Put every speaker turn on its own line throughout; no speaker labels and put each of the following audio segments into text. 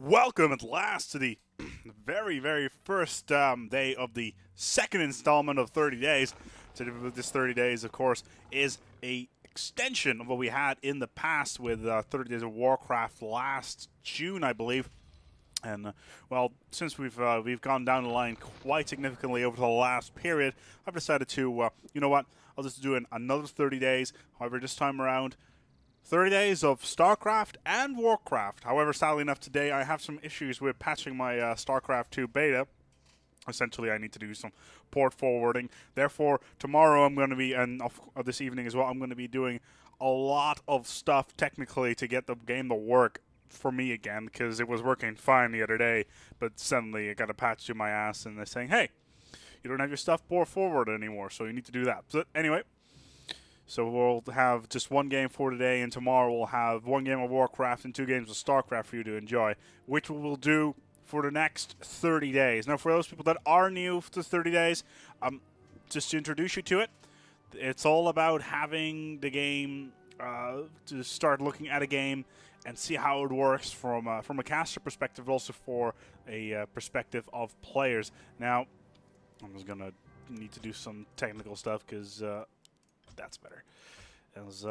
Welcome at last to the very first day of the second installment of 30 days. So this 30 days, of course, is a extension of what we had in the past with 30 Days of Warcraft last June, I believe. And well, since we've gone down the line quite significantly over the last period, I've decided to, you know what, I'll just do another 30 days. However, this time around, 30 days of StarCraft and Warcraft. However, sadly enough, today I have some issues with patching my StarCraft 2 beta. Essentially, I need to do some port forwarding. Therefore, tomorrow I'm going to be, and this evening as well, I'm going to be doing a lot of stuff technically to get the game to work for me again, because it was working fine the other day, but suddenly I got a patch to my ass and they're saying, hey, you don't have your stuff port forward anymore, so you need to do that. So anyway, so we'll have just one game for today, and tomorrow we'll have one game of Warcraft and 2 games of StarCraft for you to enjoy, which we will do for the next 30 days. Now, for those people that are new to 30 days, just to introduce you to it, it's all about having the game, to start looking at a game and see how it works from a caster perspective, but also for a perspective of players. Now, I'm just going to need to do some technical stuff because that's better. As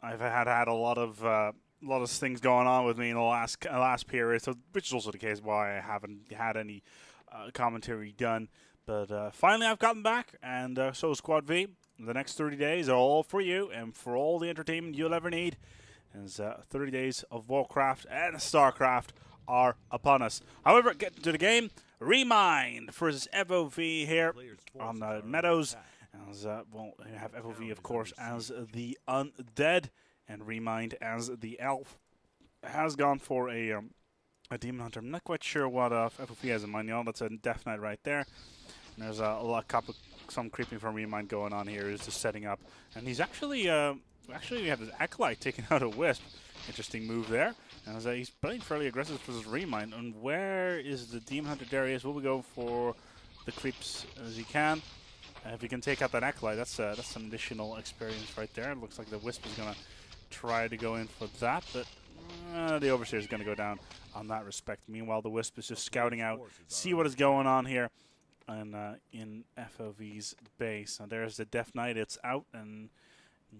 I've had a lot of things going on with me in the last period, so which is also the case why I haven't had any commentary done. But finally, I've gotten back, and so is Squad V. The next 30 days are all for you and for all the entertainment you'll ever need. As 30 days of Warcraft and StarCraft are upon us. However, getting to the game, Remind versus FOV here on the Meadows. As well, we have FOV, of course, as the undead, and Remind as the elf. Has gone for a demon hunter. I'm not quite sure what FOV has in mind. That's a Death Knight right there. And there's some creeping from Remind going on here. Is just setting up, and he's actually we have his Acolyte taking out a Wisp. Interesting move there. As he's playing fairly aggressive for his Remind. And where is the demon hunter? Darius will go for the creeps as he can. If he can take out that Acolyte, that's some additional experience right there. It looks like the Wisp is going to try to go in for that, but the Overseer is going to go down on that respect. Meanwhile, the Wisp is just scouting out, see what is going on here and in FOV's base. Now there's the Death Knight. It's out, and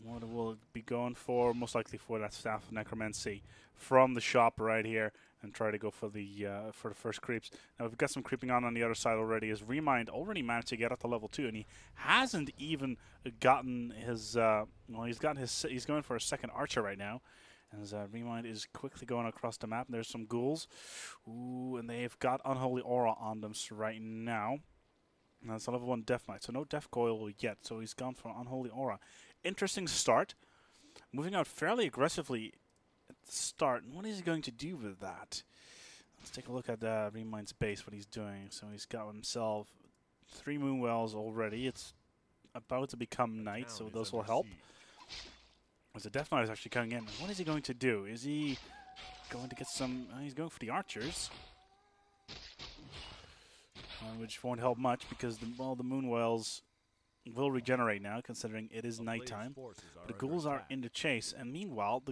what will it be going for? Most likely for that Staff of Necromancy from the shop right here, and try to go for the first creeps. Now we've got some creeping on the other side already, as Remind already managed to get up to level 2, and he hasn't even gotten his he's going for a second archer right now, as Remind is quickly going across the map. There's some ghouls, ooh, and they've got Unholy Aura on them right now. And that's a level 1 Death Knight, so no Death Coil yet, so he's gone for Unholy Aura. Interesting start, moving out fairly aggressively at the start. And what is he going to do with that? Let's take a look at Remind's base, what he's doing. So he's got himself 3 Moonwells already. It's about to become night, so those will help. As the Death Knight is actually coming in. What is he going to do? Is he going to get some... he's going for the archers. Which won't help much because the Moonwells will regenerate now, considering it is nighttime. The ghouls are in the chase, and meanwhile,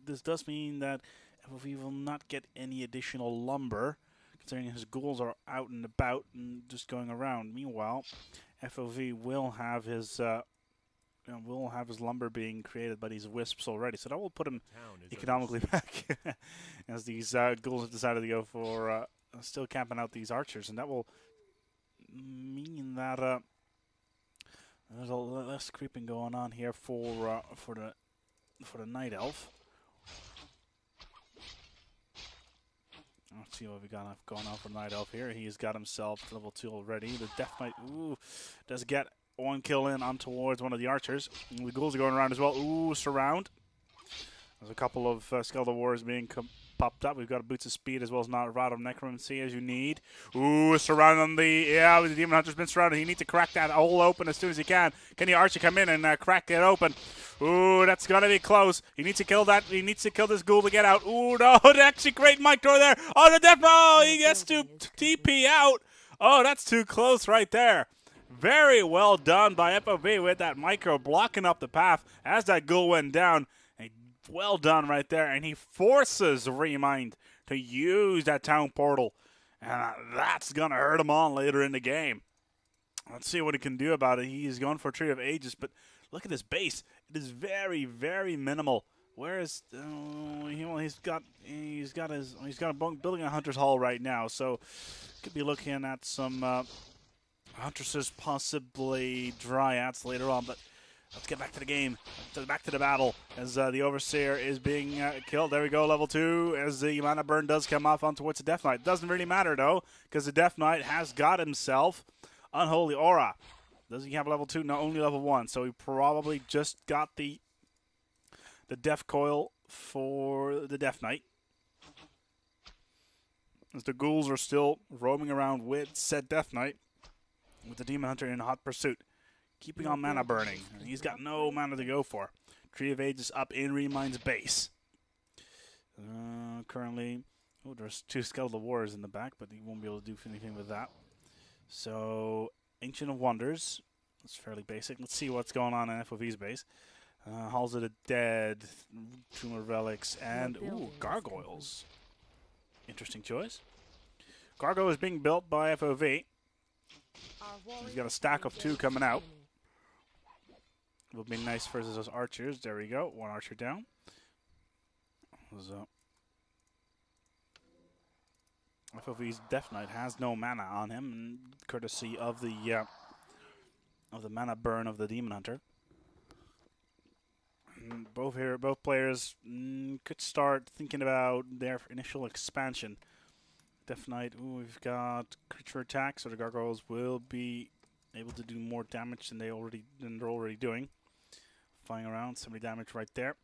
this does mean that FOV will not get any additional lumber, considering his ghouls are out and about and just going around. Meanwhile, FOV will have his lumber being created by these wisps already, so that will put him economically back, as these ghouls have decided to go for still camping out these archers, and that will mean that there's a little less creeping going on here for the Night Elf. Let's see what we got going on for Night Elf here. He's got himself to level 2 already. The Death Knight, ooh, does get one kill in on towards one of the archers. And the ghouls are going around as well. Ooh, surround. There's a couple of Skeletal Warriors being popped up. We've got a Boots of Speed as well as not Rod of Necromancy as you need. Ooh, surround on the... yeah, the Demon Hunter's been surrounded. He needs to crack that hole open as soon as he can. Can the Archer come in and crack it open? Ooh, that's going to be close. He needs to kill that. He needs to kill this ghoul to get out. Ooh, no, actually great micro there. Oh, the Death... oh, he gets to TP out. Oh, that's too close right there. Very well done by FOV with that micro blocking up the path as that ghoul went down. Well done right there. And he forces Remind to use that town portal. And that's going to hurt him on later in the game. Let's see what he can do about it. He's going for a Tree of Ages, but look at this base. It is very, very minimal. Where is he's got building a Hunter's Hall right now, so could be looking at some Huntresses, possibly Dryads later on. But let's get back to the game, back to the battle as the Overseer is being killed. There we go, level 2, as the mana burn does come off on towards the Death Knight. Doesn't really matter though, because the Death Knight has got himself Unholy Aura. Does he have level 2? No, only level 1. So he probably just got the Death Coil for the Death Knight. As the ghouls are still roaming around with said Death Knight, with the Demon Hunter in hot pursuit. Keeping on mana burning. And he's got no mana to go for. Tree of Ages up in Remind's base. Currently, there's 2 Skeletal Warriors in the back, but he won't be able to do anything with that. So, Ancient of Wonders. That's fairly basic. Let's see what's going on in FOV's base. Halls of the Dead, Tomb of Relics, and Gargoyles. Interesting choice. Gargoyle is being built by FOV. He's got a stack of 2 coming out. Will be nice versus those archers. There we go. 1 archer down. So, FOV's Death Knight has no mana on him, courtesy of the mana burn of the Demon Hunter. Both players could start thinking about their initial expansion. Death Knight, we've got creature attacks, so the gargoyles will be able to do more damage than they're already doing. Flying around, 70 damage right there.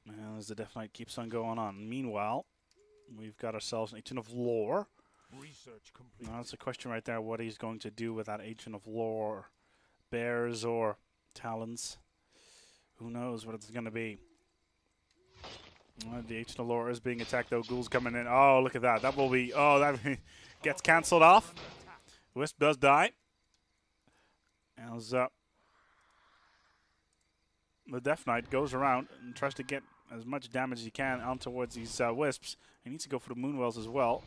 And as the Death Knight keeps on going on. Meanwhile, we've got ourselves an Agent of Lore.
Research complete.
Now that's a question right there, what he's going to do with that Agent of Lore. Bears or Talons. Who knows what it's going to be. The Agent of Lore is being attacked though. Ghouls coming in. Oh, look at that. That will be... Oh, that gets cancelled off. Wisp does die. As the Death Knight goes around and tries to get as much damage as he can on towards these Wisps. He needs to go for the Moonwells as well.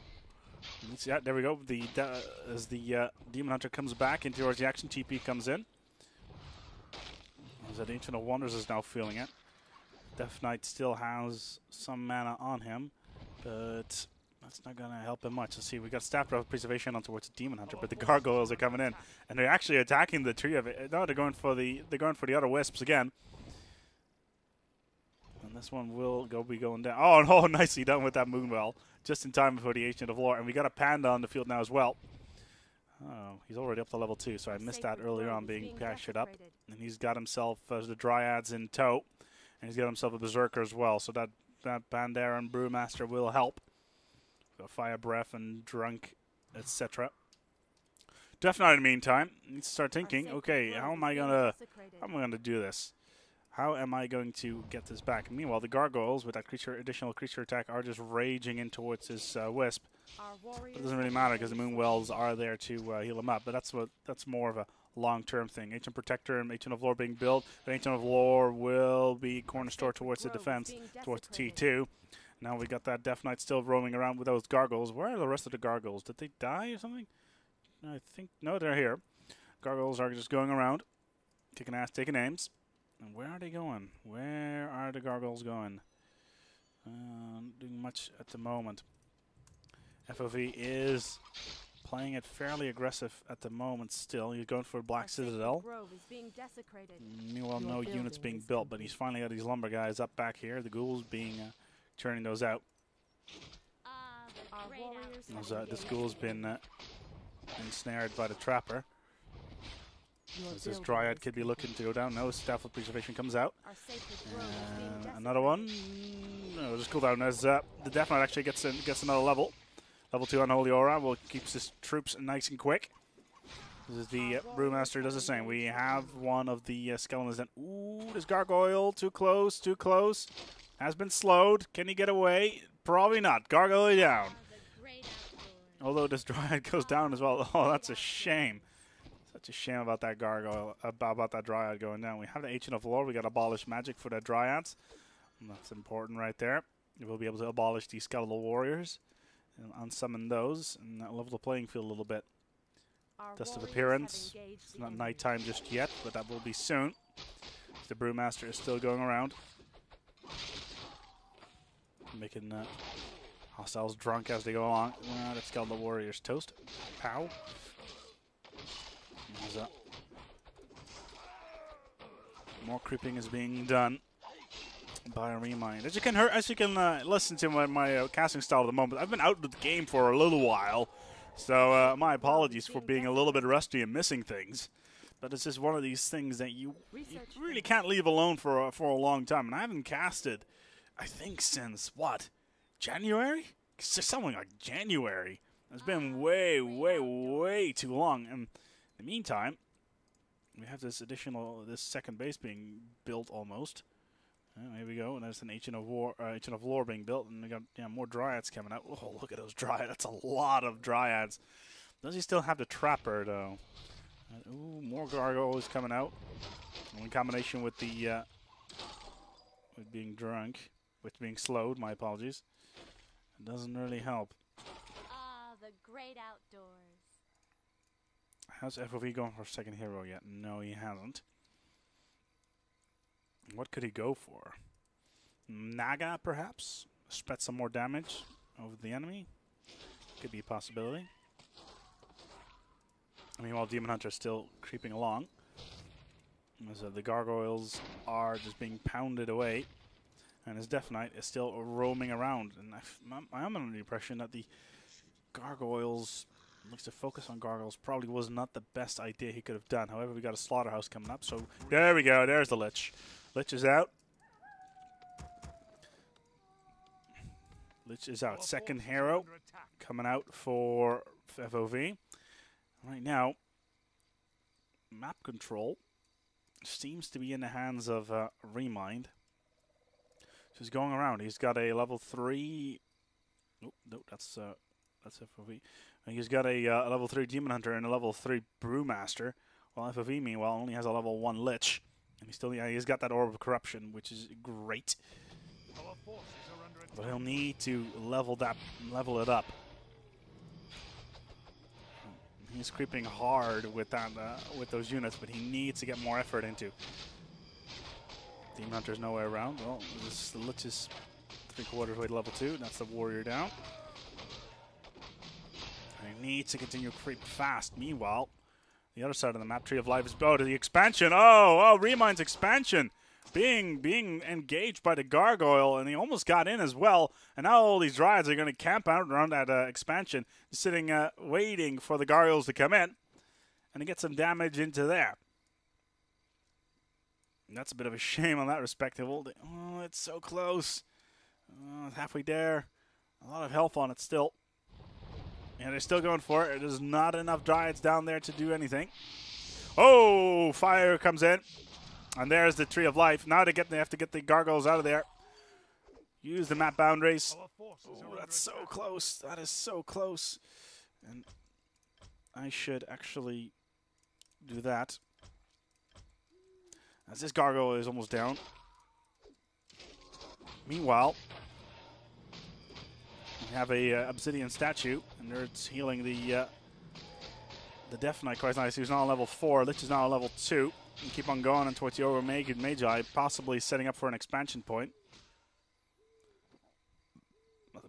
Yeah, there we go. As the Demon Hunter comes back into towards the action, TP comes in. As that Ancient of Wonders is now feeling it. Death Knight still has some mana on him, but that's not going to help him much. Let's see, we got Staff of Preservation on towards the Demon Hunter, but the Gargoyles are coming in, and they're actually attacking the tree of it. No, they're going for the other Wisps again. And this one will be going down. Oh no, nicely done with that Moonwell. Just in time before the Ancient of Lore. And we got a Panda on the field now as well. Oh, he's already up to level 2, so I missed that earlier on being pastured up. And he's got himself the Dryads in tow. And he's got himself a Berserker as well. So that Pandaren and Brewmaster will help. Got Fire Breath and Drunk, etc. Death Knight in the meantime needs to start thinking, okay, how am I gonna do this? How am I going to get this back? And meanwhile, the Gargoyles with that additional creature attack are just raging in towards his Wisp. But it doesn't really matter because the Moonwells are there to heal him up. But that's more of a long-term thing. Ancient Protector and Ancient of Lore being built. The Ancient of Lore will be cornerstone towards the defense, towards the T2. Now we got that Death Knight still roaming around with those Gargoyles. Where are the rest of the Gargoyles? Did they die or something? I think, no, they're here. Gargoyles are just going around, kicking ass, taking names. And where are they going? Where are the Gargoyles going? Not doing much at the moment. FOV is playing it fairly aggressive at the moment still. He's going for Black Citadel. Meanwhile, no units being built, but he's finally got these lumber guys up back here. The ghouls being turning those out. This ghoul's been ensnared by the Trapper. As this Dryad could be looking to go down. No, Staff of Preservation comes out. And another one. No, just cool down as the Death Knight actually gets another level. Level 2 Unholy Aura will keep his troops nice and quick. This is the Brewmaster does the same. We have one of the skeletons. And ooh, this Gargoyle too close, too close. Has been slowed. Can he get away? Probably not. Gargoyle down. Although this Dryad goes down as well. Oh, that's a shame. Such a shame about that gargoyle, about that dryad going down. We have the Ancient of Lore. We got abolish magic for the dryads. And that's important right there. We'll be able to abolish these skeletal warriors and unsummon those and level the playing field a little bit. Dust of Appearance. It's not nighttime just yet, but that will be soon. The Brewmaster is still going around, making hostiles drunk as they go along. That skeletal warriors toast. Pow. More creeping is being done by Remind. As you can listen to my casting style at the moment, I've been out of the game for a little while, so my apologies for being a little bit rusty and missing things. But it's just one of these things that you really can't leave alone for a long time. And I haven't casted, I think, since what, January? Something like January. It's been way too long. And in the meantime, we have this second base being built almost. Here we go, and there's an Ancient of Lore being built, and we got more dryads coming out. Oh, look at those dryads! That's a lot of dryads. Does he still have the trapper though? Ooh, more gargoyles coming out. In combination with the with being drunk, with being slowed. My apologies. It doesn't really help.
Ah, the great outdoors.
How's FOV going for second hero yet? No, he hasn't. What could he go for? Naga, perhaps? Spread some more damage over the enemy? Could be a possibility. Meanwhile, Demon Hunter is still creeping along. So the gargoyles are just being pounded away. And his Death Knight is still roaming around. And I am under the impression that the gargoyles, looks to focus on gargoyles, probably was not the best idea he could have done. However, we got a slaughterhouse coming up. So there we go. There's the Lich. Lich is out. Lich is out. Second hero coming out for FOV. Right now, map control seems to be in the hands of Remind. He's going around. He's got a level 3. Oh, no, that's FOV. And he's got a level 3 Demon Hunter and a level 3 Brewmaster. While FOV, meanwhile, only has a level 1 Lich. And he's got that Orb of Corruption, which is great. But he'll need to level it up. He's creeping hard with that with those units, but he needs to get more effort into. Demon Hunter's nowhere around. Well, the Lich is 3/4 way to level 2. That's the warrior down. And he needs to continue to creep fast. Meanwhile, the other side of the map, Tree of Life is to the expansion. Oh, Remind's expansion being engaged by the gargoyle, and he almost got in as well. And now all these dryads are going to camp out around that expansion, sitting waiting for the gargoyles to come in and to get some damage into there. And that's a bit of a shame on that respect. Oh, it's so close. Halfway there. A lot of health on it still. Yeah, they're still going for it. There's not enough dryads down there to do anything. Oh, fire comes in. And there's the Tree of Life. Now they have to get the gargoyles out of there. Use the map boundaries. Oh, that's so close. That is so close. And I should actually do that. As this gargoyle is almost down. Meanwhile, we have a obsidian statue, and it's healing the Death Knight quite nice. He's now on level 4. Lich is now on level 2. And keep on going towards the Over Magi, possibly setting up for an expansion point.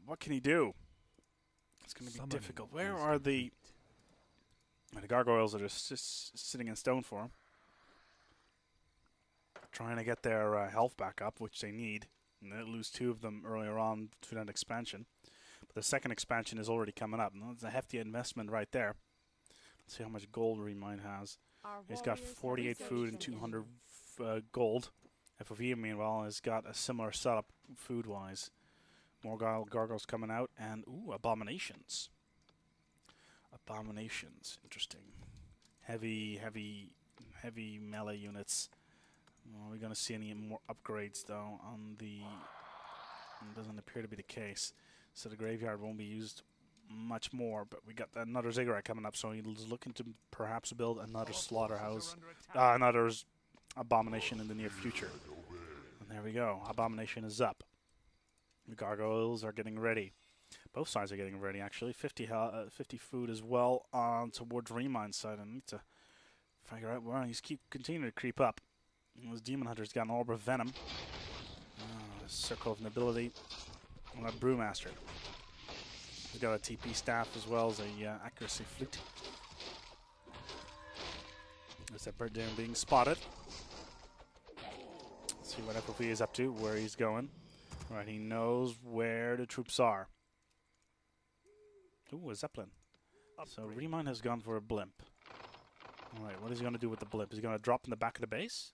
What can he do? It's going to be difficult. Where are the gargoyles that are just sitting in stone for him? Trying to get their health back up, which they need. And they lose 2 of them earlier on to that expansion. But the second expansion is already coming up. And that's a hefty investment right there. Let's see how much gold Remind has. He's got 48 food and 200 gold. FOV, meanwhile, has got a similar setup food-wise. More gargoyles coming out, and ooh, abominations. Abominations, interesting. Heavy melee units. Are we going to see any more upgrades though? On the, it doesn't appear to be the case. So the graveyard won't be used much more, but we got another ziggurat coming up, so he's looking to perhaps build another slaughterhouse, another abomination in the near future. And there we go. Abomination is up. The gargoyles are getting ready. Both sides are getting ready, actually. 50 food as well on towards Remine's side. I need to figure out where he's continuing to creep up. Those demon hunters got an orb of venom. Circle of nobility. And a brewmaster. He's got a TP staff as well as a accuracy flute. There's that bird down being spotted. Let's see what FOV is up to, where he's going. Right, he knows where the troops are. Ooh, a Zeppelin. So Remine has gone for a blimp. Alright, what is he going to do with the blimp? Is he going to drop in the back of the base?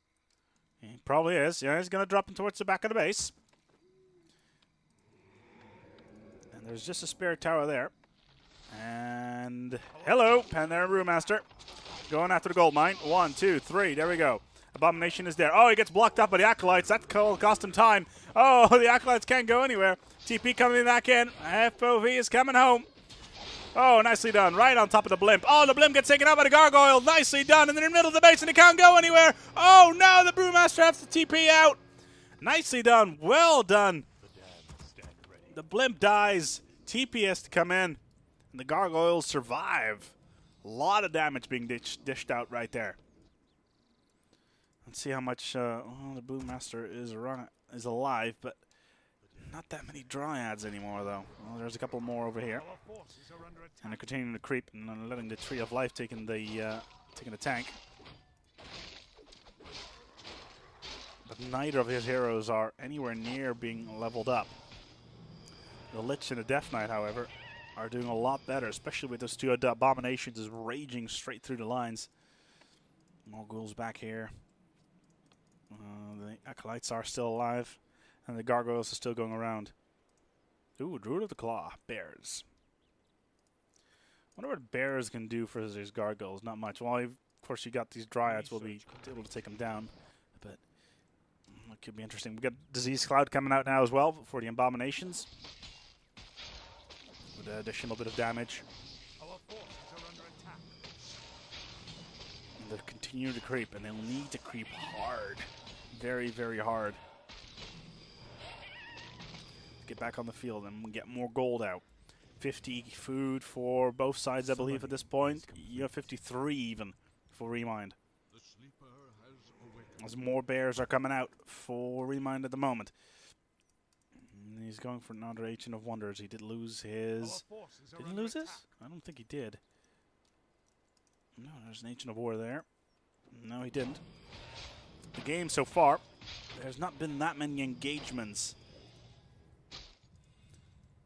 He probably is. Yeah, he's going to drop him towards the back of the base. And there's just a spare tower there. And hello, Panera Brewmaster. Going after the gold mine. 1, 2, 3. There we go. Abomination is there. Oh, he gets blocked up by the Acolytes. That cost him time. Oh, the Acolytes can't go anywhere. TP coming back in. FOV is coming home. Oh, nicely done. Right on top of the blimp. Oh, the blimp gets taken out by the gargoyle. Nicely done. And they're in the middle of the base and they can't go anywhere. Oh, no, the Brewmaster has to TP out. Nicely done. Well done. The blimp dies. TP has to come in. And the gargoyles survive. A lot of damage being dished out right there. Let's see how much the Brewmaster is alive, but not that many dryads anymore, though. Well, there's a couple more over here, and they're continuing to creep and letting the Tree of Life taking the tank. But neither of his heroes are anywhere near being leveled up. The Lich and the Death Knight, however, are doing a lot better, especially with those two abominations just raging straight through the lines. More ghouls back here. The Acolytes are still alive, and the gargoyles are still going around. Ooh, Druid of the Claw, bears. Wonder what bears can do for these gargoyles. Not much. Well, of course, you got these dryads will be able to take them down, but it could be interesting. We got Disease Cloud coming out now as well for the abominations, with an additional bit of damage. And they'll continue to creep, and they'll need to creep hard. Very, very hard. Get back on the field and get more gold out. 50 food for both sides, I believe, at this point. You have 53 even for Remind. As more bears are coming out for Remind at the moment. And he's going for another Ancient of Wonders. He did lose his... Did he lose his? I don't think he did. No, there's an Ancient of War there. No, he didn't. The game so far, there's not been that many engagements.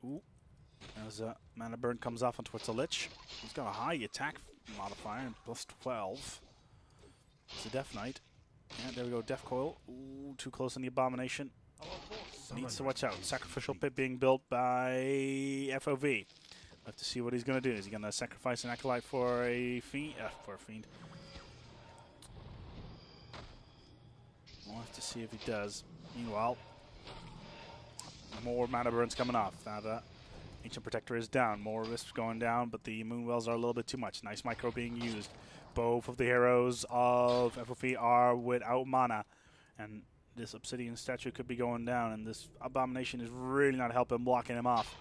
Ooh. As Mana Burn comes off onto a Lich. He's got a high attack modifier, plus 12. It's a Death Knight. And there we go, Death Coil. Ooh, too close on the Abomination. Needs to watch out. Sacrificial Pit being built by FOV. We'll have to see what he's going to do. Is he going to sacrifice an Acolyte for a Fiend? We'll have to see if he does. Meanwhile, more Mana Burns coming off. Now Ancient Protector is down. More Wisps going down, but the Moonwells are a little bit too much. Nice micro being used. Both of the heroes of FOV are without mana. And this Obsidian statue could be going down, and this Abomination is really not helping blocking him off.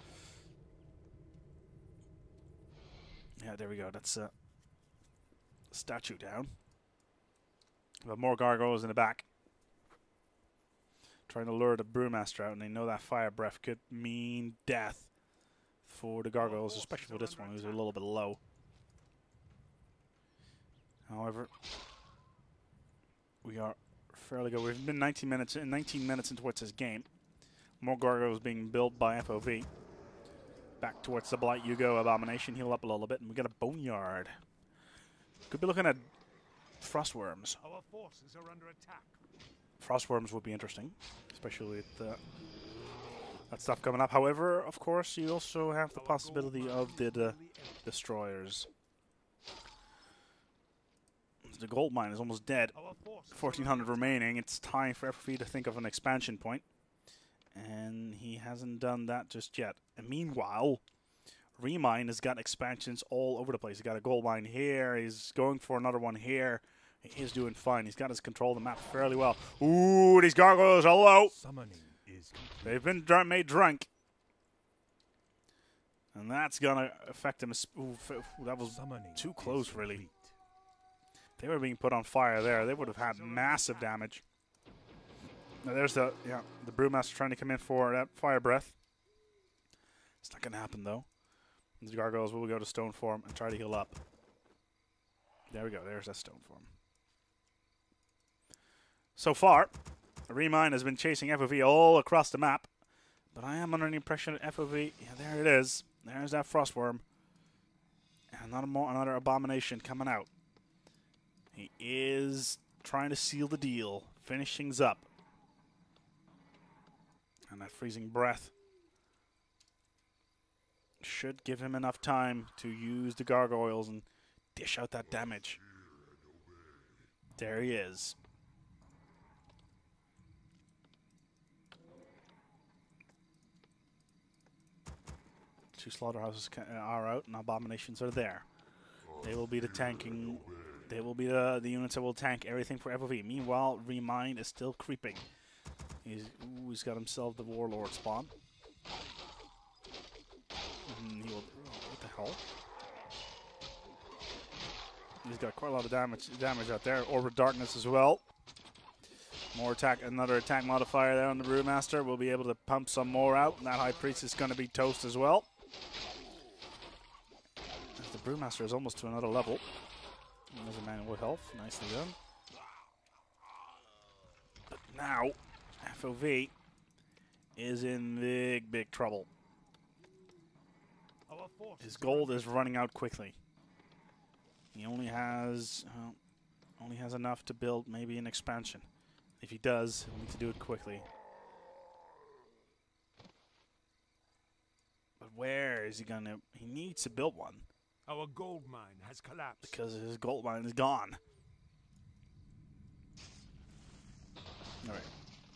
Yeah, there we go. That's a statue down. But more gargoyles in the back. Trying to lure the Brewmaster out, and they know that Fire Breath could mean death for the gargoyles, especially for this one, who's a little bit low. However, we are fairly good. We've been 19 minutes into what's this game. More gargoyles being built by FOV. Back towards the Blight you go. Abomination, heal up a little bit, and we got a Boneyard. Could be looking at Frostworms.
Our forces are under attack.
Frostworms would be interesting, especially with that stuff coming up. However, of course, you also have the possibility of the destroyers. The gold mine is almost dead. 1,400 remaining. It's time for FFE to think of an expansion point. And he hasn't done that just yet. And meanwhile, Remine has got expansions all over the place. He's got a gold mine here. He's going for another one here. He is doing fine. He's got his control of the map fairly well. Ooh, these gargoyles are low.
Summoning is complete.
They've been made drunk. And that's going to affect him. Ooh, that was
Summoning
too close,
is
really.
complete.
They were being put on fire there. They would have had massive damage. Now there's the Brewmaster trying to come in for that fire breath. It's not going to happen, though. The gargoyles will go to stone form and try to heal up. There we go. There's that stone form. So far, Remine has been chasing FOV all across the map. But I am under the impression that FOV, yeah, there it is. There's that frostworm. And another abomination coming out. He is trying to seal the deal, finish things up. And that freezing breath should give him enough time to use the gargoyles and dish out that damage. There he is. Two slaughterhouses are out and abominations are there. They will be the tanking. They will be the units that will tank everything for FOV. Meanwhile, Remine is still creeping. He's got himself the Warlord spawn. What the hell? He's got quite a lot of damage out there. Orbit Darkness as well. More attack, another attack modifier there on the Brewmaster. We'll be able to pump some more out. And that High Priest is going to be toast as well. As the Brewmaster is almost to another level. And there's a man with health. Nicely done. But now, FOV is in big trouble. His gold is running out quickly. He only has enough to build maybe an expansion. If he does, he'll need to do it quickly. But where is he gonna? He needs to build one.
Our gold mine has collapsed.
Because his gold mine is gone. All right,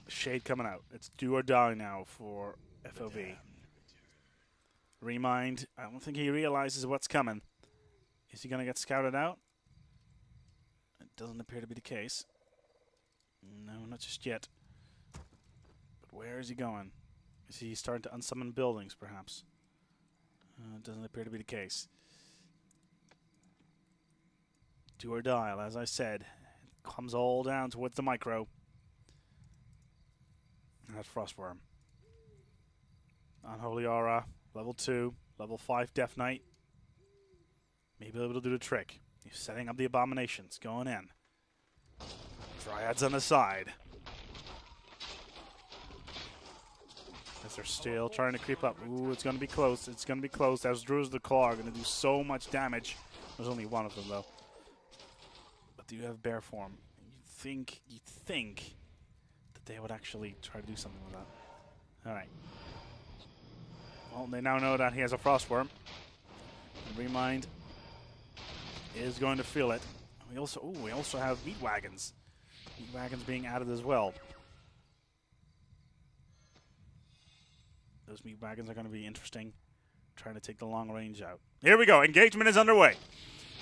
Shade coming out. It's do or die now for FOV. Remind. I don't think he realizes what's coming. Is he going to get scouted out? It doesn't appear to be the case. No, not just yet. But where is he going? Is he starting to unsummon buildings, perhaps? It doesn't appear to be the case. Do or die, as I said. It comes all down towards the micro. That's Frostworm. Unholy Aura. Level 2, level 5 Death Knight. Maybe able to do the trick. He's setting up the abominations, going in. Dryads on the side. As they're still trying to creep up. Ooh, it's going to be close. It's going to be close. As Druids of the Claw are going to do so much damage. There's only one of them, though. But do you have bear form? You'd think that they would actually try to do something with that. All right. Well, they now know that he has a Frostworm. Remind is going to feel it. We also have meat wagons. Meat wagons being added as well. Those meat wagons are going to be interesting. Trying to take the long range out. Here we go. Engagement is underway.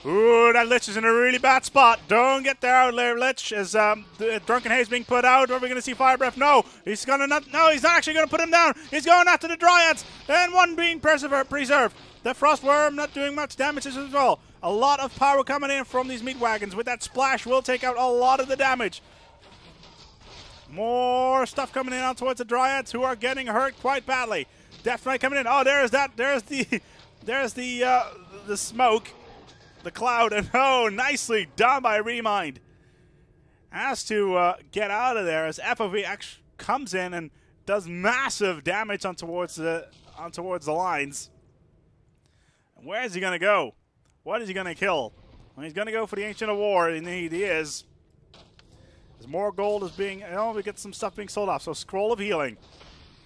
Ooh, that Lich is in a really bad spot. Don't get there out there, Lich. As the Drunken Haze being put out. Are we going to see Fire Breath? No. He's going to not. No, he's not actually going to put him down. He's going after the Dryads. And one being preserved. The Frostworm not doing much damage as well. A lot of power coming in from these meat wagons. With that splash, will take out a lot of the damage. More stuff coming in out towards the Dryads, who are getting hurt quite badly. Death Knight coming in. Oh, there's that. There's the smoke. The cloud, and oh, nicely done by Remind. Has to get out of there as FOV actually comes in and does massive damage on towards the lines. And where is he going to go? What is he going to kill? Well, he's going to go for the Ancient of War, and he is. As more gold is being, we get some stuff being sold off. So Scroll of Healing.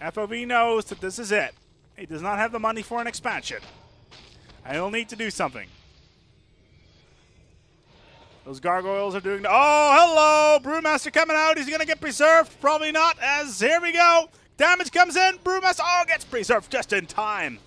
FOV knows that this is it. He does not have the money for an expansion. And he'll need to do something. Those gargoyles are doing... Oh, hello! Brewmaster coming out. He's going to get preserved. Probably not, as here we go. Damage comes in. Brewmaster, gets preserved just in time.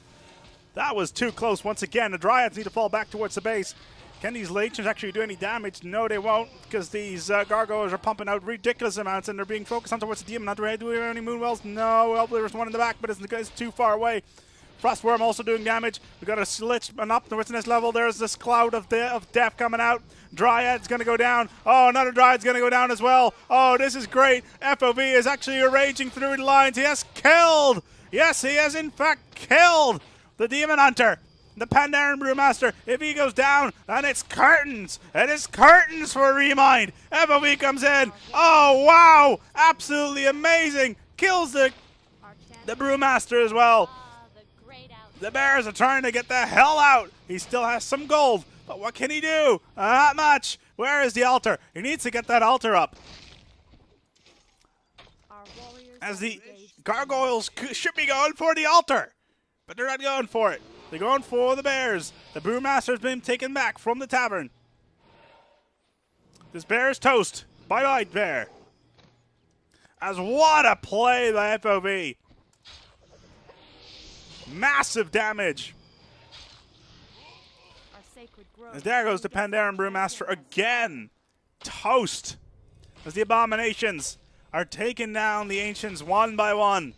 That was too close once again. The Dryads need to fall back towards the base. Can these Legions actually do any damage? No, they won't, because these Gargoyles are pumping out ridiculous amounts, and they're being focused on towards the Demon Hunter. Do we have any Moonwells? No. Well, there's one in the back, but it's too far away. Frostworm also doing damage. We got a Slich and up towards the next level. There's this cloud of death coming out. Dryad's going to go down. Oh, another Dryad's going to go down as well. Oh, this is great. FOV is actually raging through the lines. He has killed. Yes, he has in fact killed the Demon Hunter. The Pandaren Brewmaster. If he goes down, then it's curtains. It is curtains for Remind. FOV comes in. Oh, wow. Absolutely amazing. Kills the Brewmaster as well. The Bears are trying to get the hell out. He still has some gold, but what can he do? Not much. Where is the altar? He needs to get that altar up. As the Gargoyles should be going for the altar, but they're not going for it. They're going for the Bears. The Brewmaster's been taken back from the tavern. This bear is toast. Bye-bye, bear. As what a play by FOV. Massive damage. As there goes the Pandaren Brewmaster again. Toast. As the Abominations are taking down the Ancients one by one.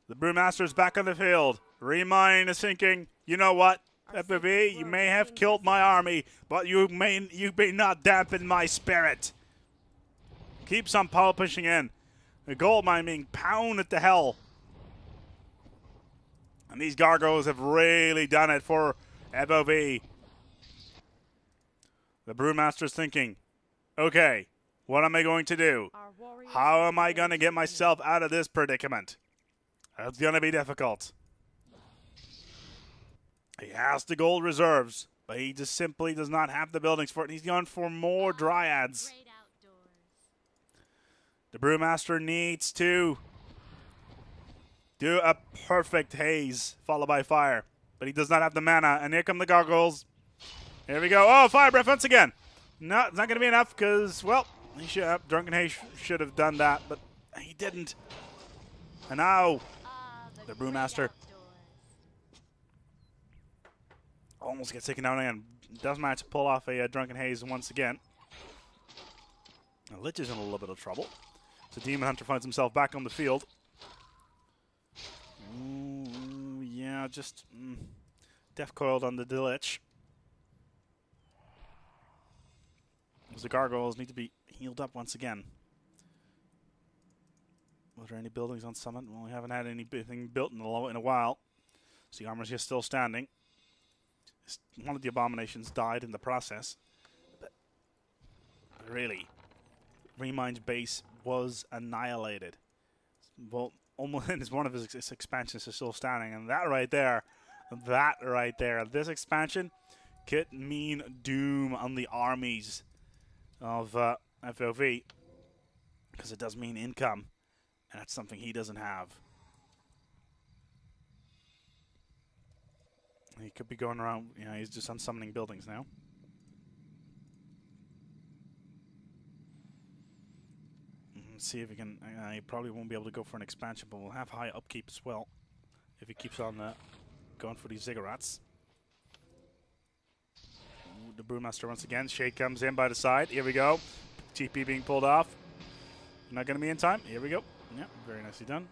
The Brewmaster's back on the field. Remind is thinking, you know what, FOV, you may have killed my army, but you may not dampen my spirit. Keeps on power pushing in. The gold mine being pounded to hell. And these Gargoyles have really done it for FOV. The Brewmaster's thinking, okay, what am I going to do? How am I going to get myself out of this predicament? That's going to be difficult. He has the gold reserves, but he just simply does not have the buildings for it. He's going for more Dryads. The Brewmaster needs to do a perfect haze followed by fire, but he does not have the mana. And here come the Gargoyles. Here we go. Oh, fire breath once again. No, it's not going to be enough because, well, he should have. Drunken Haze should have done that, but he didn't. And now the Brewmaster almost gets taken down again. Doesn't manage to pull off a Drunken Haze once again. Now, Lich is in a little bit of trouble. So Demon Hunter finds himself back on the field. Ooh, yeah, just death coiled on the Lich. As the Gargoyles need to be healed up once again. Was there any buildings on Summit? Well, we haven't had anything built in a while. So the armor's just still standing. One of the Abominations died in the process. But really, Remind's base was annihilated. Well, almost one of his expansions is still standing, and that right there, this expansion could mean doom on the armies of FOV, because it does mean income, and that's something he doesn't have. He could be going around, you know, he's just unsummoning buildings now. See if he can. He probably won't be able to go for an expansion, but we'll have high upkeep as well if he keeps on going for these ziggurats. Ooh, the Brewmaster once again. Shade comes in by the side. Here we go. TP being pulled off. Not going to be in time. Here we go. Yeah, very nicely done.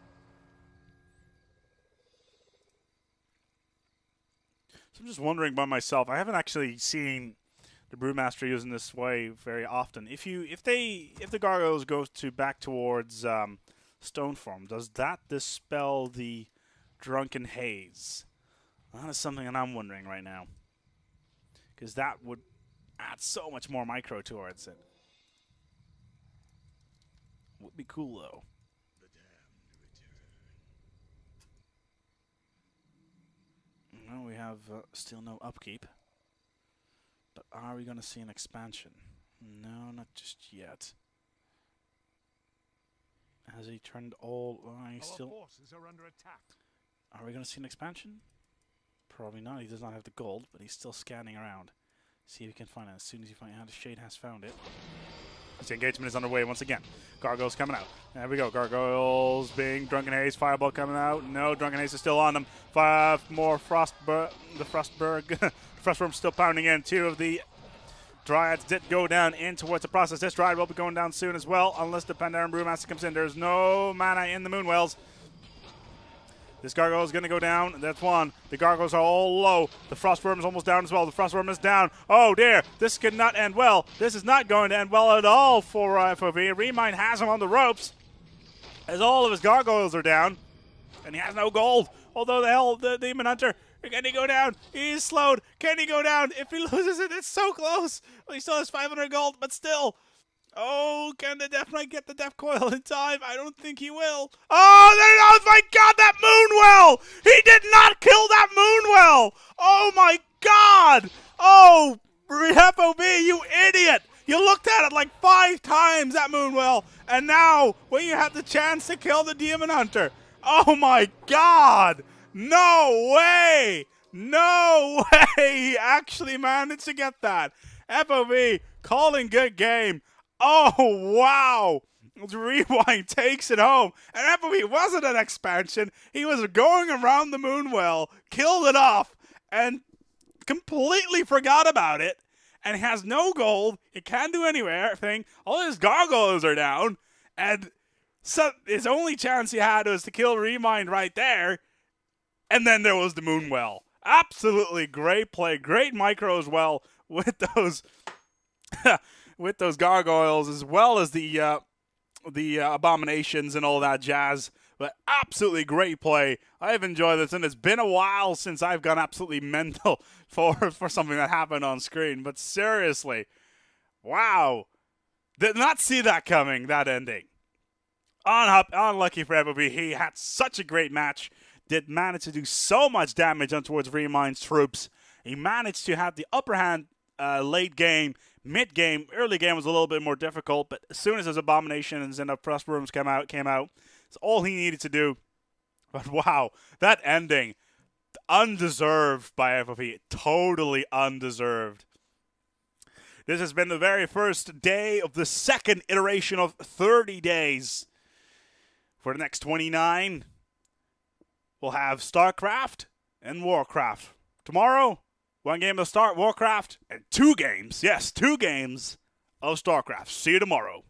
So I'm just wondering by myself. I haven't actually seen the Brewmaster using this way very often. If the Gargoyles go back towards stone form, does that dispel the Drunken Haze? That is something that I'm wondering right now, because that would add so much more micro towards it. Would be cool though. No, we have still no upkeep. But are we going to see an expansion? No, not just yet. Has he turned all? He's still.
Forces are under attack.
Are we going to see an expansion? Probably not. He does not have the gold, but he's still scanning around. See if he can find it. As soon as he finds out, the Shade has found it. The engagement is underway once again. Gargoyles coming out. There we go. Gargoyles being Drunken Haze. Fireball coming out. No, Drunken Haze is still on them. 5 more Frostberg. The Frostberg. Frostworm still pounding in. 2 of the Dryads did go down in towards the process. This Dryad will be going down soon as well, unless the Pandaren Brewmaster comes in. There's no mana in the Moonwells. This Gargoyle is going to go down. That's one. The Gargoyles are all low. The Frostworm is almost down as well. The Frostworm is down. Oh, dear. This could not end well. This is not going to end well at all for FOV. Remind has him on the ropes as all of his Gargoyles are down. And he has no gold. Although the Demon Hunter, can he go down? He is slowed. Can he go down? If he loses it, it's so close. Well, he still has 500 gold, but still. Oh, can the Death Knight get the Death Coil in time? I don't think he will. Oh, there it goes. My God, that Moonwell! He did not kill that Moonwell! Oh, my God! Oh, FOB, you idiot! You looked at it like 5 times, that Moonwell, and now, when you have the chance to kill the Demon Hunter, oh, my God! No way! No way! He actually managed to get that. FOB, calling good game. Oh, wow. Rewind takes it home. And FOB wasn't an expansion. He was going around the Moonwell, killed it off, and completely forgot about it. And has no gold. He can't do anything. All his Gargoyles are down. And so his only chance he had was to kill Remind right there. And then there was the Moonwell. Absolutely great play. Great micro as well with those... with those Gargoyles, as well as the Abominations and all that jazz. But absolutely great play. I've enjoyed this, and it's been a while since I've gone absolutely mental for something that happened on screen. But seriously, wow. Did not see that coming, that ending. Unlucky for FOB. He had such a great match. Did manage to do so much damage on towards Remind's troops. He managed to have the upper hand late game. Mid-game, early game was a little bit more difficult, but as soon as his Abominations and the Frostworms came out, it's all he needed to do. But wow, that ending, undeserved by FOV, totally undeserved. This has been the very first day of the second iteration of 30 days. For the next 29, we'll have StarCraft and Warcraft. Tomorrow, 1 game of Warcraft and 2 games, yes, 2 games of StarCraft. See you tomorrow.